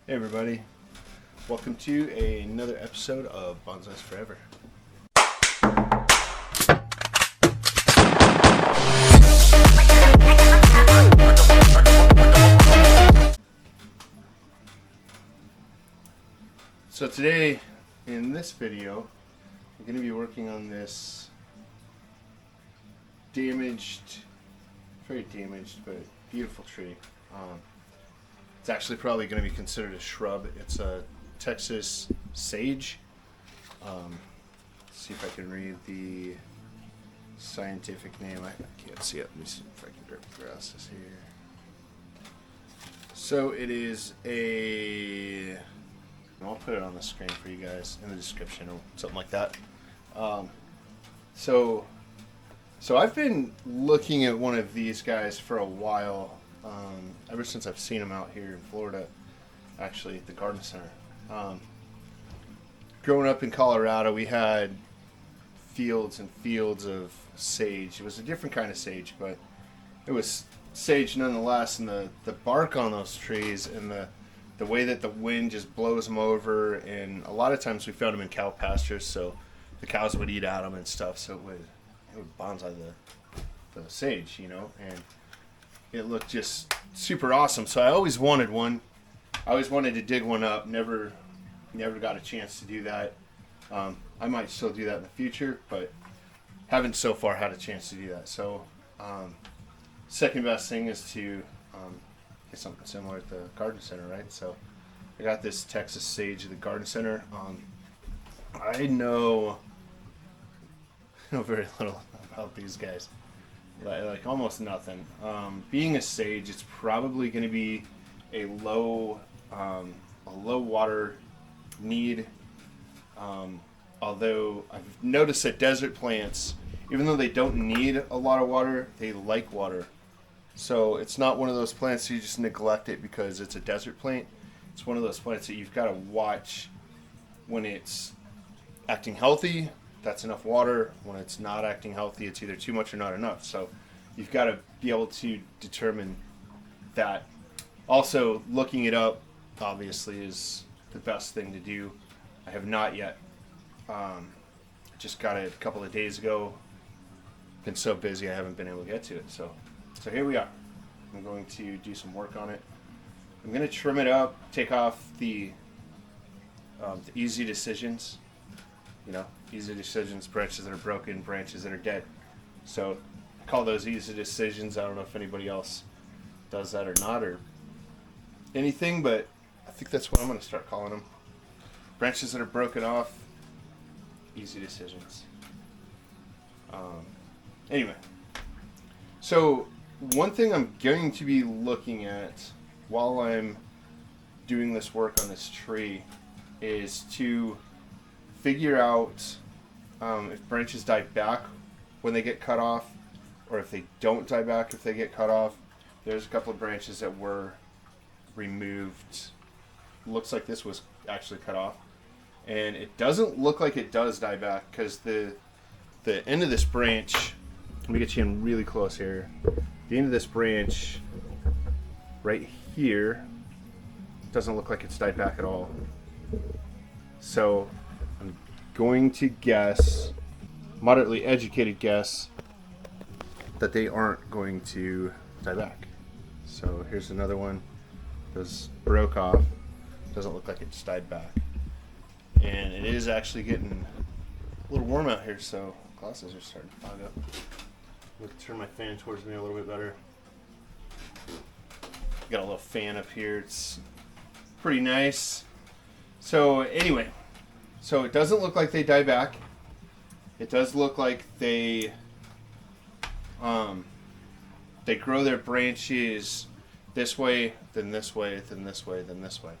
Hey everybody, welcome to another episode of Bonsais Forever. So today, in this video, I'm going to be working on this very damaged, but beautiful tree. It's actually probably going to be considered a shrub. It's a Texas sage. Let's see if I can read the scientific name. I can't see it. Let me see if I can grab the glasses here. So it is I'll put it on the screen for you guys in the description or something like that. So I've been looking at one of these guys for a while. Ever since I've seen them out here in Florida, actually at the garden center. Growing up in Colorado, we had fields and fields of sage. It was a different kind of sage, but it was sage nonetheless. And the bark on those trees and the way that the wind just blows them over, and a lot of times we found them in cow pastures, so the cows would eat at them and stuff. So it would bonsai the sage, and it looked just super awesome. So I always wanted one. I always wanted to dig one up. Never got a chance to do that. I might still do that in the future, but haven't so far had a chance to do that. So second best thing is to get something similar at the garden center, right? So I got this Texas sage at the garden center. I know very little about these guys. Like almost nothing. Being a sage, it's probably going to be a low water need. Although I've noticed that desert plants, even though they don't need a lot of water, they like water. So it's not one of those plants you just neglect it because it's a desert plant. It's one of those plants that you've got to watch when it's acting healthy. That's enough water. When it's not acting healthy, it's either too much or not enough. So you've got to be able to determine that. Also, looking it up obviously is the best thing to do. I have not yet. Just got it a couple of days ago. Been so busy I haven't been able to get to it. So here we are. I'm going to do some work on it. I'm going to trim it up, take off the easy decisions. Easy decisions, branches that are broken, branches that are dead. So I call those easy decisions. I don't know if anybody else does that or not or anything, but I think that's what I'm going to start calling them. Branches that are broken off, easy decisions. Anyway, so one thing I'm going to be looking at while I'm doing this work on this tree is to figure out if branches die back when they get cut off, or if they don't die back if they get cut off. There's a couple of branches that were removed. Looks like this was actually cut off, and it doesn't look like it does die back because the end of this branch. Let me get you in really close here. The end of this branch, right here, doesn't look like it's died back at all. So I'm going to guess, moderately educated guess, that they aren't going to die back. So here's another one. This broke off. Doesn't look like it just died back. And it is actually getting a little warm out here, so glasses are starting to fog up. I'm going to turn my fan towards me a little bit better. Got a little fan up here. It's pretty nice. So anyway, so it doesn't look like they die back. It does look like they grow their branches this way, then this way, then this way, then this way.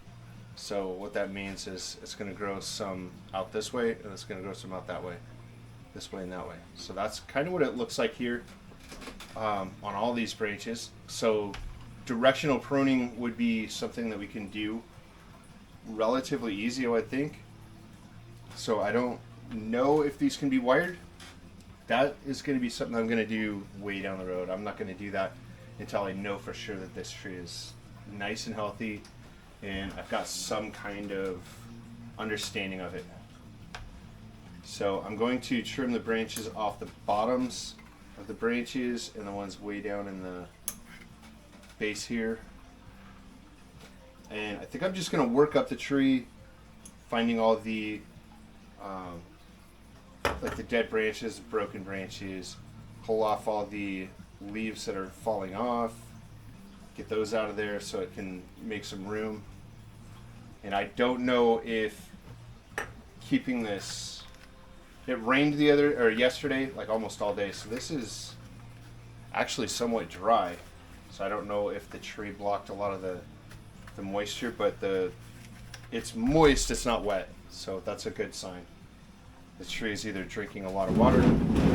So what that means is it's going to grow some out this way, and it's going to grow some out that way, this way and that way. So that's kind of what it looks like here on all these branches. So directional pruning would be something that we can do relatively easy, I would think. So I don't know if these can be wired. That is going to be something I'm going to do way down the road. I'm not going to do that until I know for sure that this tree is nice and healthy and I've got some kind of understanding of it. So I'm going to trim the branches off the bottoms of the branches and the ones way down in the base here. And I think I'm just going to work up the tree, finding all the like the dead branches, broken branches, pull off all the leaves that are falling off, get those out of there so it can make some room. And I don't know if keeping this, it rained yesterday, like almost all day, so this is actually somewhat dry. So I don't know if the tree blocked a lot of the moisture, but it's moist, it's not wet, so that's a good sign. The tree is either drinking a lot of water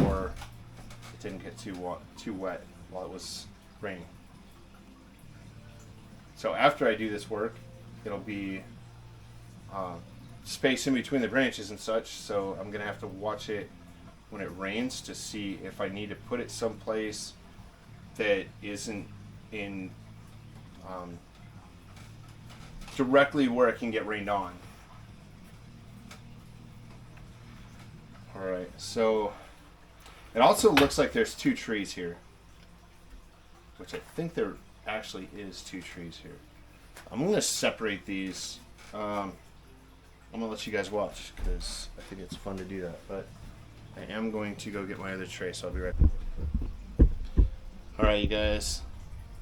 or it didn't get too wet while it was raining. So after I do this work, it'll be space in between the branches and such, so I'm gonna have to watch it when it rains to see if I need to put it someplace that isn't in directly where it can get rained on. Alright, so it also looks like there's two trees here, which I think there actually is two trees here. I'm going to separate these. I'm going to let you guys watch because I think it's fun to do that, but I am going to go get my other tray, so I'll be right back. Alright, you guys,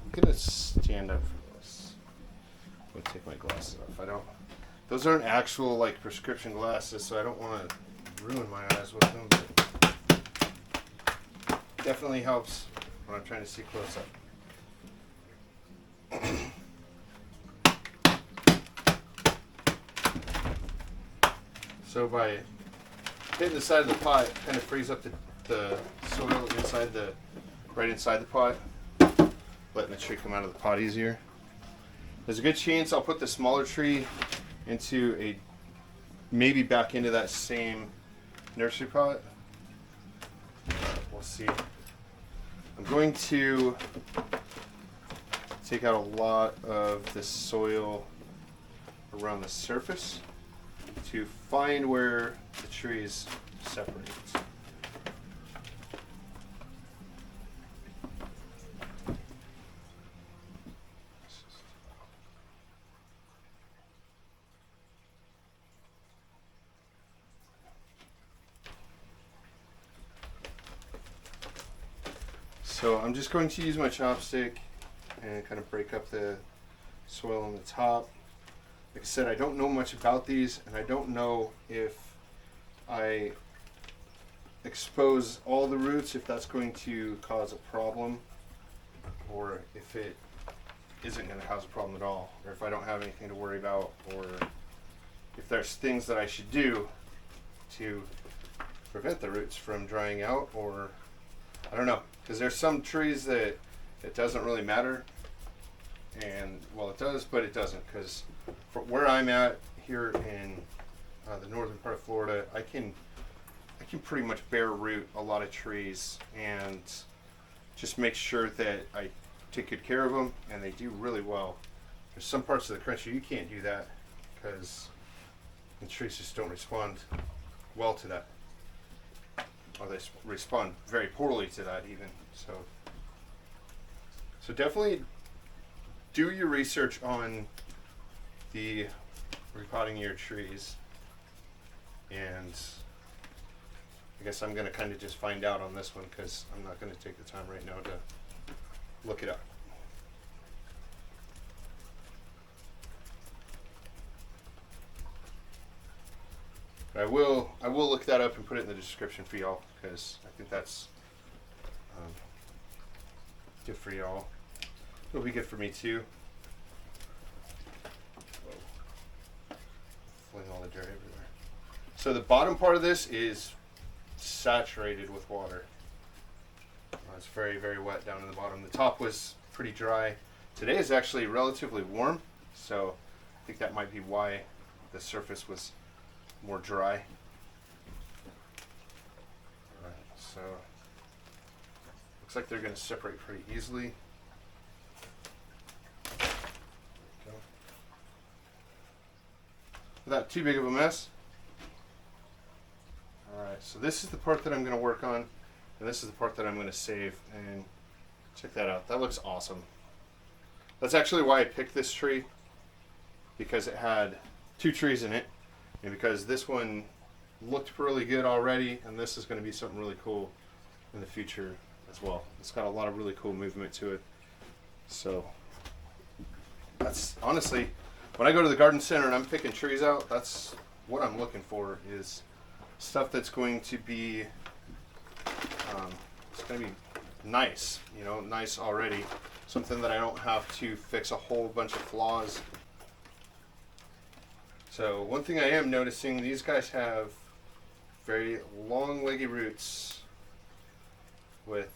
I'm going to stand up for this. I'm going to take my glasses off. Those aren't actual like prescription glasses, so I don't want to ruin my eyes with them, but definitely helps when I'm trying to see close up. So by hitting the side of the pot, it kind of frees up the soil right inside the pot, letting the tree come out of the pot easier. There's a good chance I'll put the smaller tree maybe back into that same nursery pot. We'll see. I'm going to take out a lot of the soil around the surface to find where the trees separate. So I'm just going to use my chopstick and kind of break up the soil on the top. Like I said, I don't know much about these, and I don't know if I expose all the roots, if that's going to cause a problem, or if it isn't going to cause a problem at all, or if I don't have anything to worry about, or if there's things that I should do to prevent the roots from drying out, or I don't know. Because there's some trees that it doesn't really matter, and well, it does, but it doesn't. Because for where I'm at here in the northern part of Florida, I can pretty much bare root a lot of trees and just make sure that I take good care of them, and they do really well. There's some parts of the country you can't do that because the trees just don't respond well to that. Or they respond very poorly to that even. So definitely do your research on the repotting your trees, and I guess I'm going to kind of just find out on this one because I'm not going to take the time right now to look it up. But I will look that up and put it in the description for y'all because I think that's good for y'all. It'll be good for me too. Whoa. Fling all the dirt everywhere. So the bottom part of this is saturated with water. It's very, very wet down in the bottom. The top was pretty dry. Today is actually relatively warm, so I think that might be why the surface was more dry. Alright, so looks like they're going to separate pretty easily. There we go. without too big of a mess. Alright, so this is the part that I'm going to work on, and this is the part that I'm going to save, and check that out. That looks awesome. That's actually why I picked this tree, because it had 2 trees in it, and because this one looked really good already, and this is going to be something really cool in the future as well. It's got a lot of really cool movement to it. So that's honestly, when I go to the garden center and I'm picking trees out, that's what I'm looking for, is stuff that's going to be it's going to be nice, you know, nice already, something that I don't have to fix a whole bunch of flaws. So one thing I am noticing, these guys have very long leggy roots with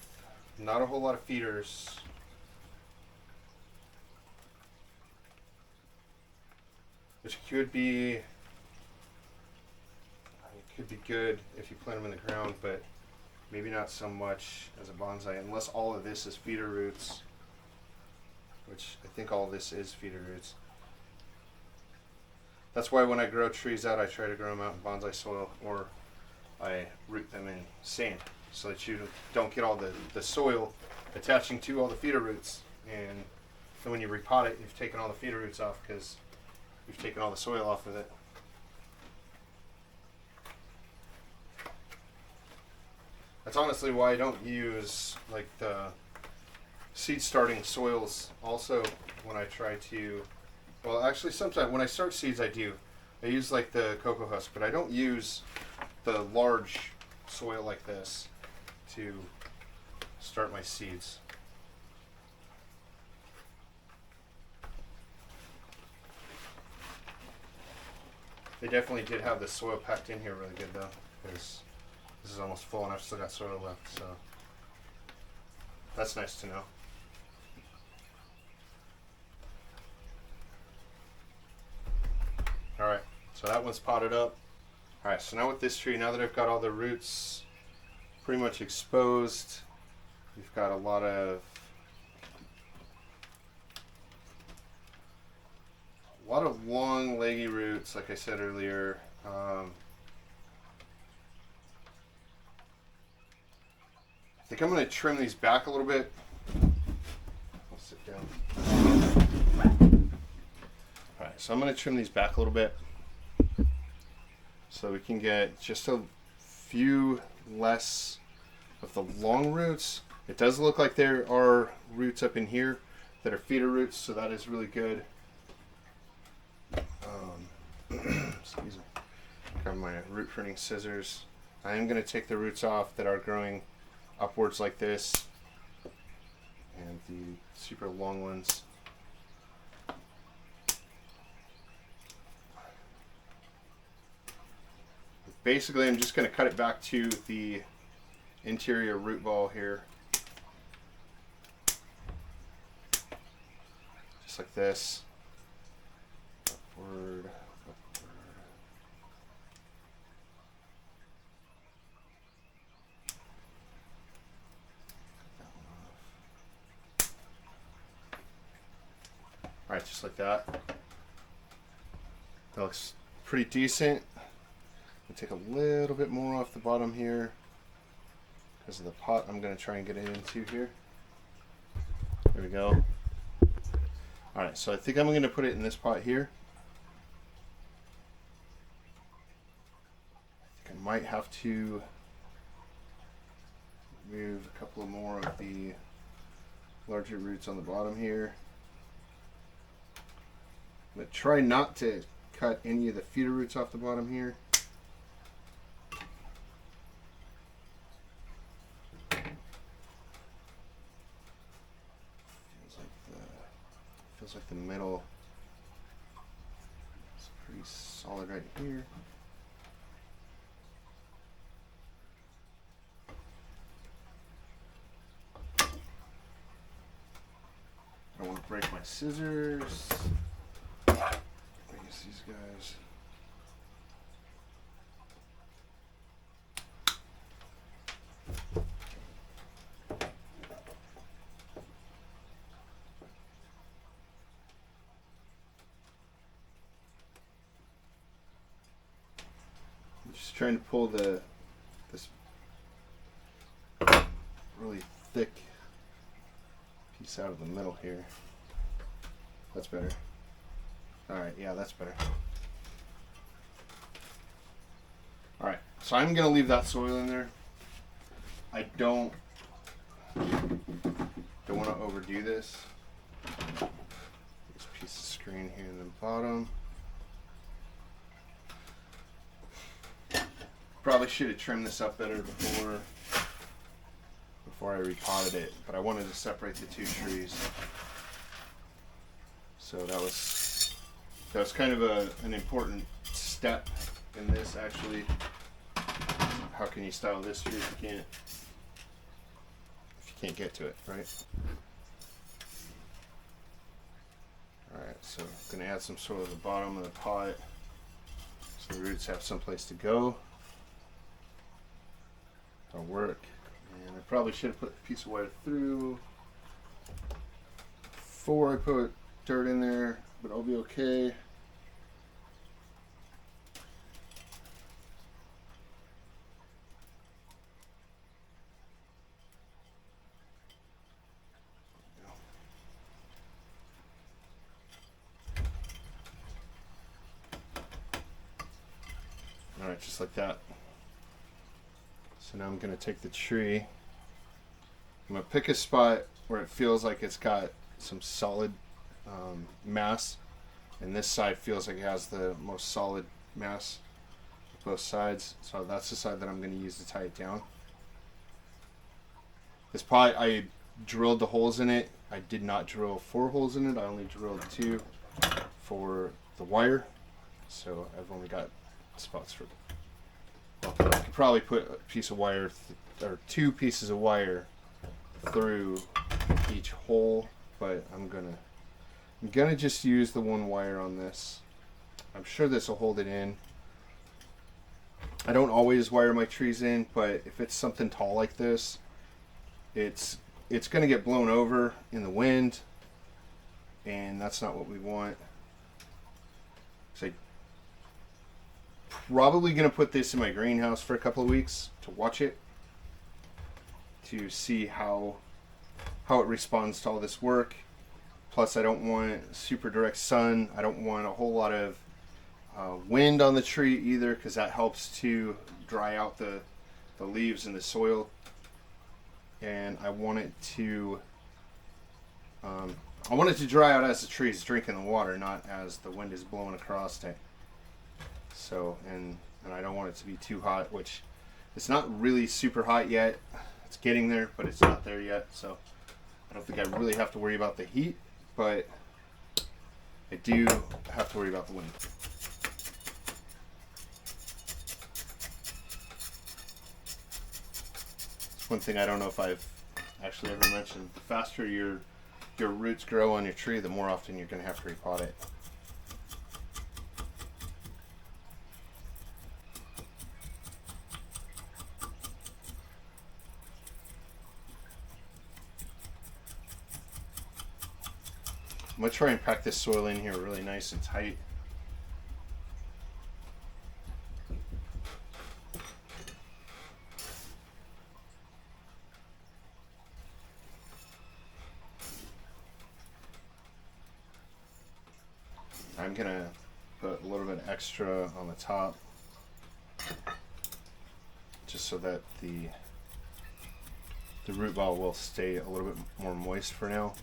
not a whole lot of feeders. Which could be good if you plant them in the ground, but maybe not so much as a bonsai, unless all of this is feeder roots, which I think all of this is feeder roots. That's why when I grow trees out, I try to grow them out in bonsai soil, or I root them in sand, so that you don't get all the soil attaching to all the feeder roots. And then when you repot it, you've taken all the feeder roots off because you've taken all the soil off of it. That's honestly why I don't use like the seed starting soils also when I try to, well actually sometimes when I start seeds I do. I use like the cocoa husk, but I don't use the large soil like this to start my seeds. They definitely did have the soil packed in here really good though, because this is almost full and I've still got soil left, so that's nice to know. Alright, so that one's potted up. Alright, so now with this tree, now that I've got all the roots pretty much exposed, we've got a lot of long leggy roots, like I said earlier. I think I'm going to trim these back a little bit. I'll sit down. Alright, so I'm going to trim these back a little bit so we can get just a few less of the long roots. It does look like there are roots up in here that are feeder roots, so that is really good. Excuse me. Grab my root pruning scissors. I am going to take the roots off that are growing upwards like this, and the super long ones. Basically, I'm just going to cut it back to the interior root ball here. Just like this. Upward, upward. Alright, just like that. That looks pretty decent. I'll take a little bit more off the bottom here because of the pot I'm going to try and get it into here. There we go. Alright, so I think I'm going to put it in this pot here. I think I might have to move a couple more of the larger roots on the bottom here. But try not to cut any of the feeder roots off the bottom here. Feels like the middle is pretty solid right here. I don't want to break my scissors. Use these guys. Just trying to pull this really thick piece out of the middle here. That's better. Alright, yeah, that's better. Alright, so I'm going to leave that soil in there. I don't want to overdo this. This piece of screen here in the bottom. Probably should have trimmed this up better before I repotted it, but I wanted to separate the two trees. So that was kind of an important step in this, actually. How can you style this tree if you can't get to it, right? Alright, so I'm going to add some soil at the bottom of the pot so the roots have some place to go. That'll work. And I probably should have put a piece of wire through before I put dirt in there, but I'll be okay. Alright, just like that. So now I'm going to take the tree, I'm going to pick a spot where it feels like it's got some solid mass, and this side feels like it has the most solid mass of both sides, so that's the side that I'm going to use to tie it down. This pot, I drilled the holes in it. I did not drill 4 holes in it, I only drilled 2 for the wire, so I've only got spots for I could probably put a piece of wire or 2 pieces of wire through each hole, but I'm gonna just use the 1 wire on this. I'm sure this will hold it in. I don't always wire my trees in, but if it's something tall like this, it's gonna get blown over in the wind, and that's not what we want. So probably going to put this in my greenhouse for a couple of weeks to watch it, to see how it responds to all this work. Plus I don't want super direct sun. I don't want a whole lot of wind on the tree either, because that helps to dry out the leaves and the soil. And I want it to dry out as the tree is drinking the water, not as the wind is blowing across it. So, and I don't want it to be too hot, which it's not really super hot yet. It's getting there, but it's not there yet. So I don't think I really have to worry about the heat, but I do have to worry about the wind. It's one thing I don't know if I've actually ever mentioned. The faster your roots grow on your tree, the more often you're going to have to repot it. I'm going to try and pack this soil in here really nice and tight. I'm going to put a little bit extra on the top, just so that the root ball will stay a little bit more moist for now,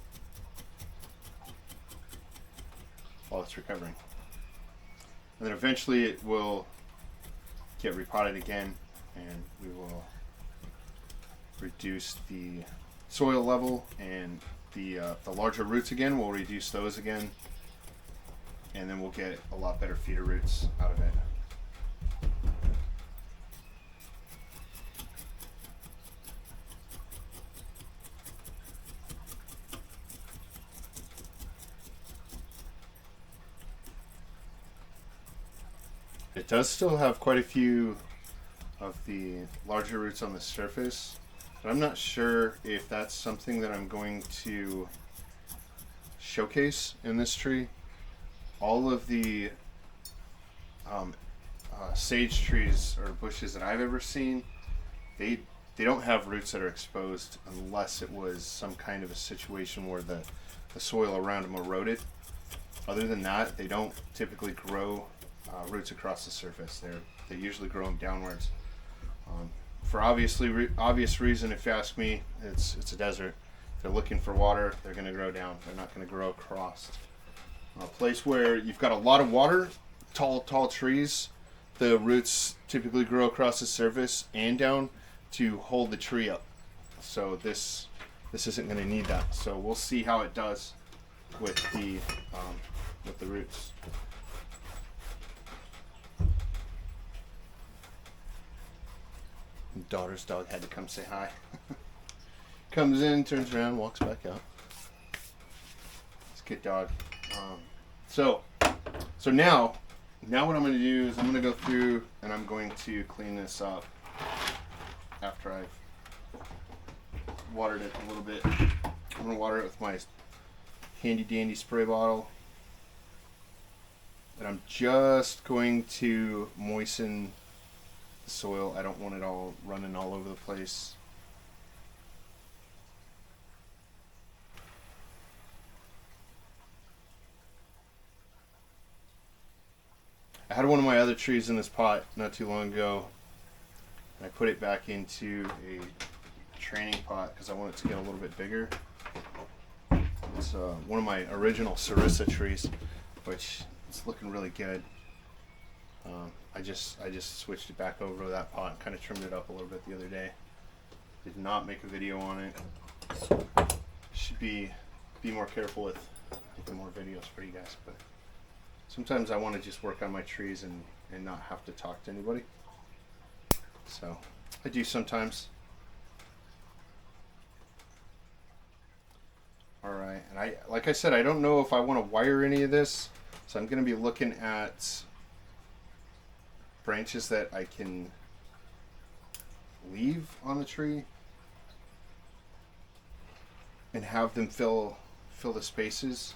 while it's recovering. And then eventually it will get repotted again, and we will reduce the soil level, and the larger roots again, we'll reduce those again, and then we'll get a lot better feeder roots out of it. It does still have quite a few of the larger roots on the surface, but I'm not sure if that's something that I'm going to showcase in this tree. All of the sage trees or bushes that I've ever seen, they don't have roots that are exposed unless it was some kind of a situation where the soil around them eroded. Other than that, they don't typically grow roots across the surface. They usually grow them downwards. For obvious reason, if you ask me, it's a desert. If they're looking for water, they're going to grow down. They're not going to grow across. A place where you've got a lot of water, tall trees, the roots typically grow across the surface and down to hold the tree up. So this isn't going to need that. So we'll see how it does with the roots. Daughter's dog had to come say hi. Comes in, turns around, walks back out. It's a good dog. So now what I'm going to do is I'm going to go through and I'm going to clean this up after I've watered it a little bit. I'm going to water it with my handy dandy spray bottle. And I'm just going to moisten the soil. I don't want it all running all over the place. I had one of my other trees in this pot not too long ago, and I put it back into a training pot because I want it to get a little bit bigger. It's one of my original Sarissa trees, which is looking really good. I just switched it back over to that pot and kind of trimmed it up a little bit the other day. Did not make a video on it. Should be more careful with making more videos for you guys, but sometimes I want to just work on my trees and not have to talk to anybody. So I do sometimes. Alright, and like I said, I don't know if I want to wire any of this, so I'm going to be looking at branches that I can leave on the tree and have them fill the spaces.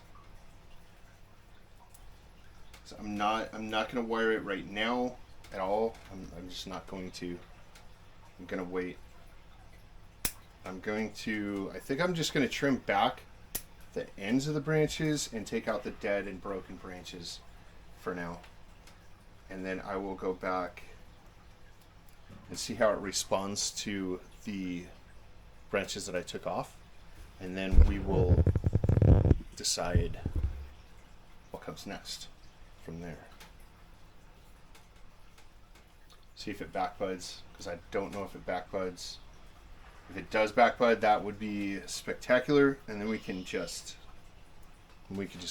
So I'm not going to wire it right now at all. I'm just not going to. I'm going to wait. I think I'm just going to trim back the ends of the branches and take out the dead and broken branches for now. And then I will go back and see how it responds to the branches that I took off. And then we will decide what comes next from there. See if it backbuds, because I don't know if it backbuds. If it does backbud, that would be spectacular, and then we can just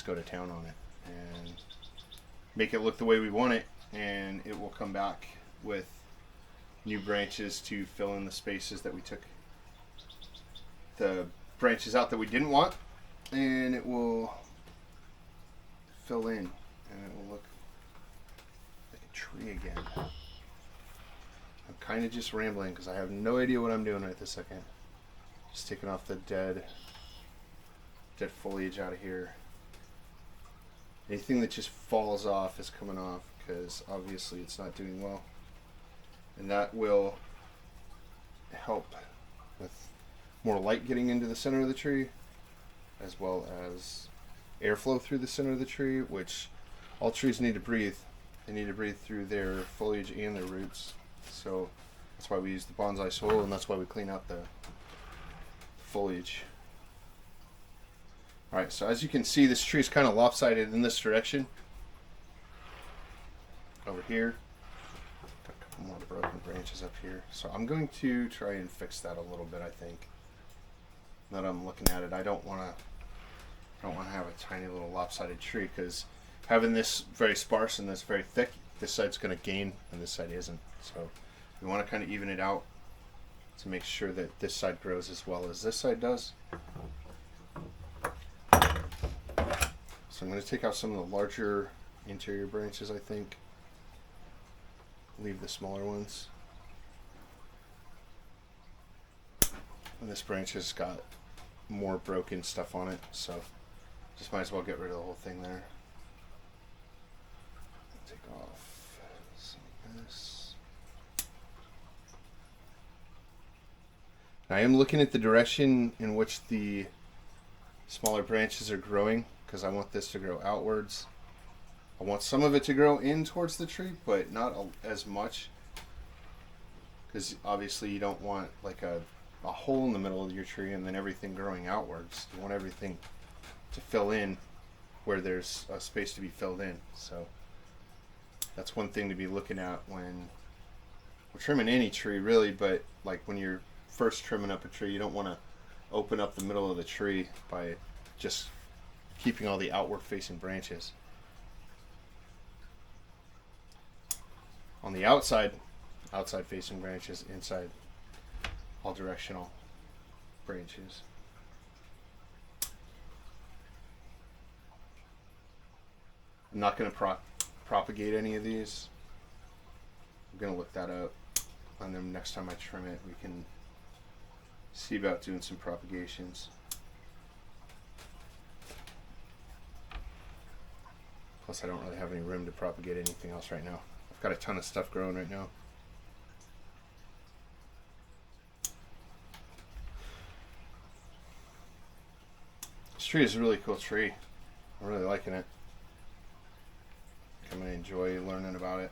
go to town on it and make it look the way we want it, and it will come back with new branches to fill in the spaces that we took the branches out that we didn't want, and it will fill in and it will look like a tree again. I'm kind of just rambling because I have no idea what I'm doing right this second. Just taking off the dead foliage out of here. Anything that just falls off is coming off because obviously it's not doing well. And that will help with more light getting into the center of the tree, as well as airflow through the center of the tree, which all trees need to breathe. They need to breathe through their foliage and their roots. So that's why we use the bonsai soil, and that's why we clean out the foliage. Alright, so as you can see, this tree is kind of lopsided in this direction. Over here. Got a couple more broken branches up here. So I'm going to try and fix that a little bit, I think. Now that I'm looking at it, I don't want to have a tiny little lopsided tree, because having this very sparse and this very thick, this side's going to gain and this side isn't. So we want to kind of even it out to make sure that this side grows as well as this side does. So I'm going to take out some of the larger interior branches, I think. Leave the smaller ones. And this branch has got more broken stuff on it, so just might as well get rid of the whole thing there. Take off some of this. I am looking at the direction in which the smaller branches are growing because I want this to grow outwards. I want some of it to grow in towards the tree, but not as much, because obviously you don't want like a hole in the middle of your tree and then everything growing outwards. You want everything to fill in where there's a space to be filled in. So that's one thing to be looking at when we're trimming any tree, really, but like when you're first trimming up a tree, you don't want to open up the middle of the tree by just keeping all the outward facing branches. On the outside facing branches, inside all directional branches. I'm not going to propagate any of these. I'm going to look that up, and then next time I trim it, we can see about doing some propagations. Plus, I don't really have any room to propagate anything else right now. I've got a ton of stuff growing right now. This tree is a really cool tree. I'm really liking it. I'm going to enjoy learning about it.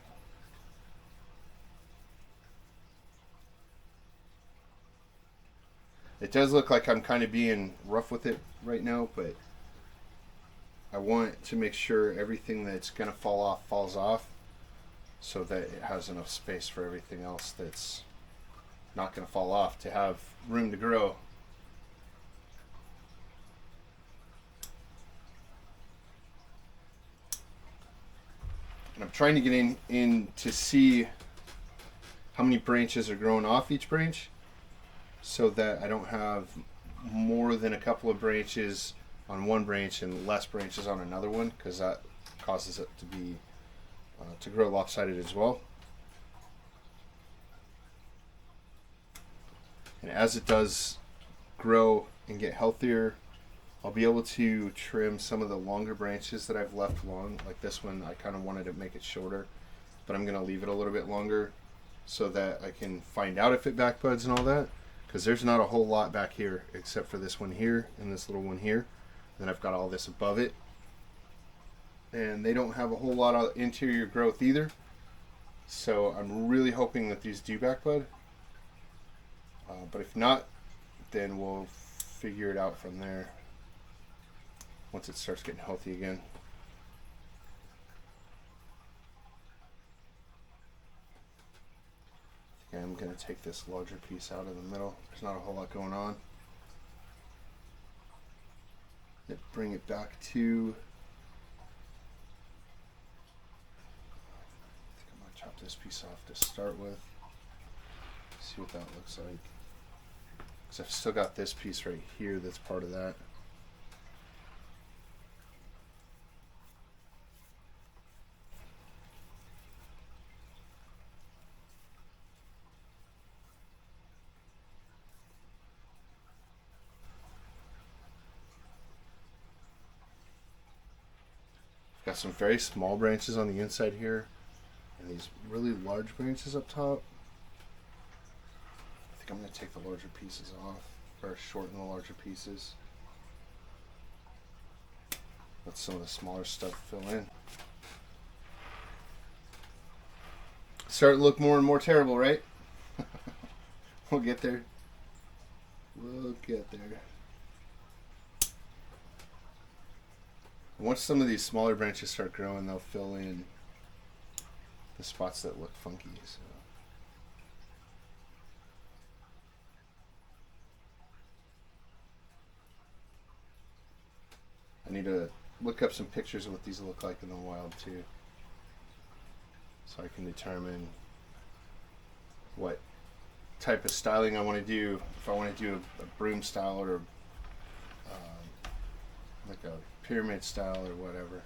It does look like I'm kind of being rough with it right now, but I want to make sure everything that's going to fall off falls off so that it has enough space for everything else that's not going to fall off to have room to grow. And I'm trying to get in to see how many branches are growing off each branch, so that I don't have more than a couple of branches on one branch and less branches on another one, because that causes it to be to grow lopsided as well. And as it does grow and get healthier, I'll be able to trim some of the longer branches that I've left long. Like this one, I kind of wanted to make it shorter, but I'm going to leave it a little bit longer so that I can find out if it backbuds and all that. Because there's not a whole lot back here except for this one here and this little one here. Then I've got all this above it. And they don't have a whole lot of interior growth either. So I'm really hoping that these do backbud. But if not, then we'll figure it out from there once it starts getting healthy again. Okay, I'm going to take this larger piece out of the middle. There's not a whole lot going on. Bring it back to, I think I'm going to chop this piece off to start with. See what that looks like. Because I've still got this piece right here that's part of that. Got some very small branches on the inside here, and these really large branches up top. I think I'm going to take the larger pieces off, or shorten the larger pieces. Let some of the smaller stuff fill in. Starting to look more and more terrible, right? We'll get there. We'll get there. Once some of these smaller branches start growing, they'll fill in the spots that look funky. So. I need to look up some pictures of what these look like in the wild too, so I can determine what type of styling I want to do. If I want to do a broom style or like a pyramid style or whatever.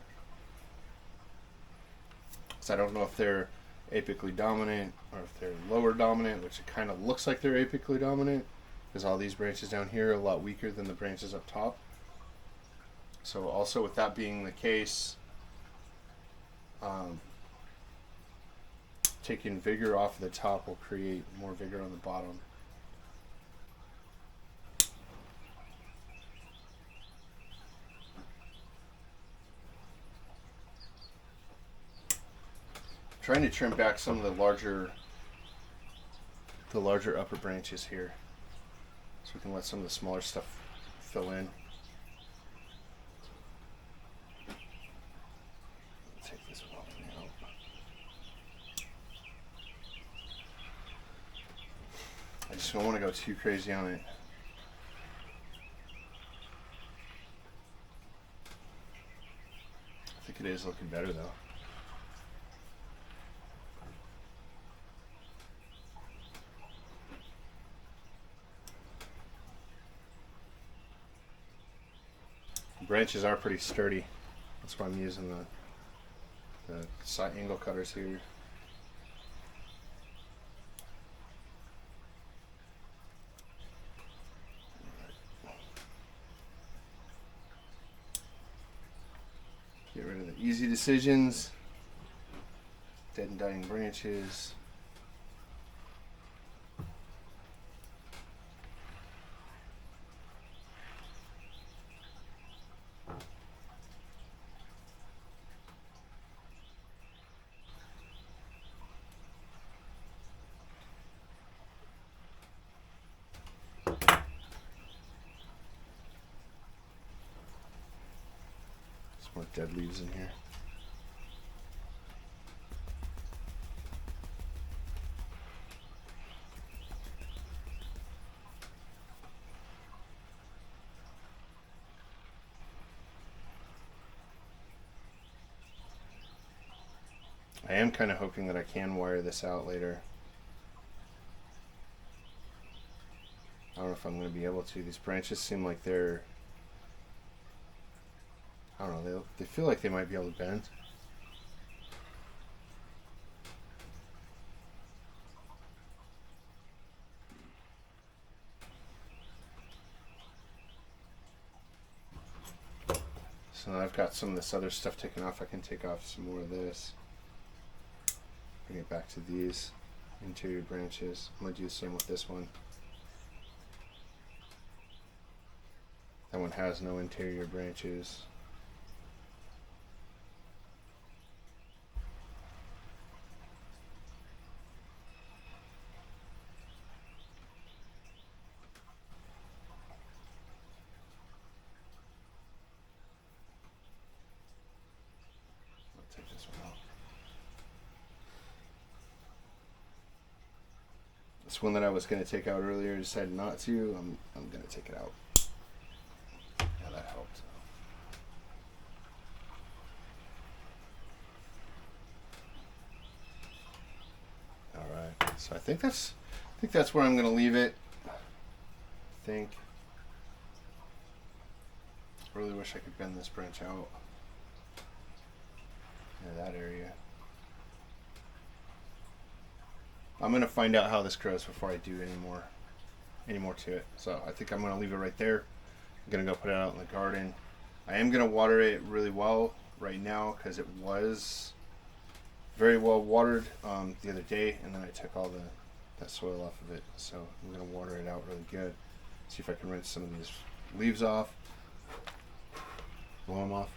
So I don't know if they're apically dominant or if they're lower dominant, which it kind of looks like they're apically dominant because all these branches down here are a lot weaker than the branches up top. So also with that being the case, taking vigor off the top will create more vigor on the bottom. Trying to trim back some of the larger upper branches here, so we can let some of the smaller stuff fill in. Take this one out. I just don't want to go too crazy on it. I think it is looking better though. Branches are pretty sturdy. That's why I'm using the side angle cutters here. Get rid of the easy decisions, dead and dying branches. More dead leaves in here. I am kind of hoping that I can wire this out later. I don't know if I'm going to be able to. These branches seem like they're, I don't know, they feel like they might be able to bend. So now I've got some of this other stuff taken off. I can take off some more of this. Bring it back to these interior branches. I'm going to do the same with this one. That one has no interior branches. This one that I was going to take out earlier, decided not to. I'm going to take it out. Yeah, that helped. All right, so I think that's where I'm going to leave it. I think. I really wish I could bend this branch out. Yeah, that area. I'm going to find out how this grows before I do any more to it. So I think I'm going to leave it right there. I'm going to go put it out in the garden. I am going to water it really well right now because it was very well watered the other day, and then I took all that soil off of it. So I'm going to water it out really good. See if I can rinse some of these leaves off. Blow them off.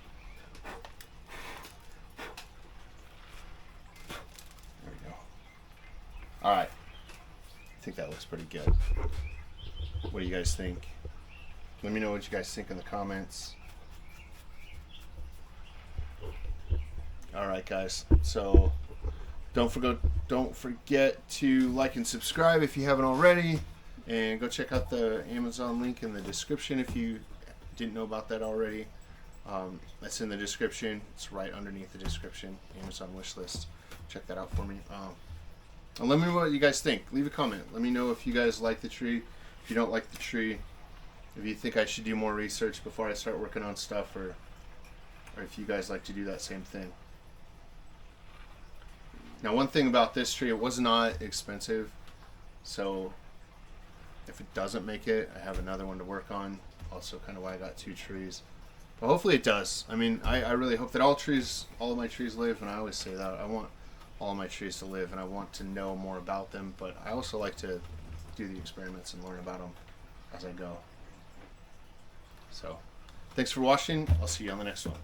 Alright, I think that looks pretty good. What do you guys think? Let me know what you guys think in the comments. Alright guys, so don't forget to like and subscribe if you haven't already, and go check out the Amazon link in the description if you didn't know about that already. That's in the description. It's right underneath the description, Amazon wish list. Check that out for me. And let me know what you guys think. Leave a comment. Let me know if you guys like the tree, if you don't like the tree, if you think I should do more research before I start working on stuff, or if you guys like to do that same thing. Now, one thing about this tree, it was not expensive, so if it doesn't make it, I have another one to work on. Also kind of why I got two trees. But hopefully it does. I mean, I really hope that all of my trees live, and I always say that. I want all my trees to live, and I want to know more about them, but I also like to do the experiments and learn about them as I go. So, thanks for watching. I'll see you on the next one.